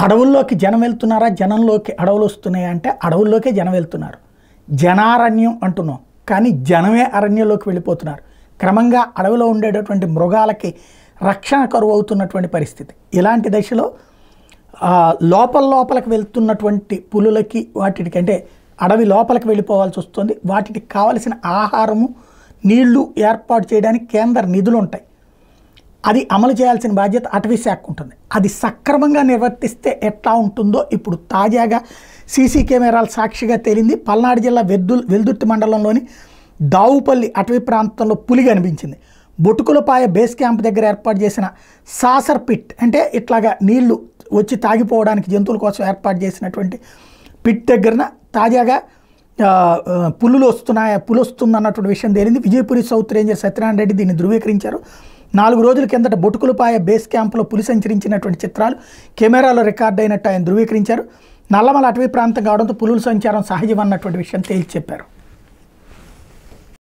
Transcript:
అడవుల్లోకి జనం వెళ్తున్నారా, జనంలోకి అడవులు వస్తున్నాయా అంటే అడవుల్లోకే జనం వెళ్తున్నారు. జనారణ్యం అంటున్నాం, కానీ జనమే అరణ్యంలోకి వెళ్ళిపోతున్నారు. క్రమంగా అడవిలో ఉండేటటువంటి మృగాలకి రక్షణ కరువు అవుతున్నటువంటి పరిస్థితి. ఇలాంటి దశలో లోపలికి వెళ్తున్నటువంటి పులులకి వాటికి అంటే అడవి లోపలికి వెళ్ళిపోవాల్సి వస్తుంది. వాటికి కావలసిన ఆహారము, నీళ్లు ఏర్పాటు చేయడానికి కేంద్ర నిధులు ఉంటాయి. అది అమలు చేయాల్సిన బాధ్యత అటవీ శాఖ ఉంటుంది. అది సక్రమంగా నిర్వర్తిస్తే ఎట్లా ఉంటుందో ఇప్పుడు తాజాగా సీసీ కెమెరాల సాక్షిగా తేలింది. పల్నాడు జిల్లా వెల్దుర్తి మండలంలోని దావుపల్లి అటవీ ప్రాంతంలో పులి కనిపించింది. బొటుకులపాయ బేస్ క్యాంప్ దగ్గర ఏర్పాటు చేసిన సాసర్ పిట్ అంటే ఇట్లాగా నీళ్లు వచ్చి తాగిపోవడానికి జంతువుల కోసం ఏర్పాటు చేసినటువంటి పిట్ దగ్గర తాజాగా పులి వస్తుందన్నటువంటి విషయం తేలింది. విజయపురి సౌత్ రేంజర్ సత్యనారాయణ రెడ్డి దీన్ని ధృవీకరించారు. 4 రోజుల కిందట బొటుకులపాయ బేస్ క్యాంపులో పులి సంచరించినటువంటి చిత్రాలు కెమెరాలో రికార్డ్ అయినట్టు ఆయన ధృవీకరించారు. నల్లమల అటవీ ప్రాంతం కావడంతో పులుల సంచారం సహజం అన్నటువంటి విషయం తేల్చి చెప్పారు.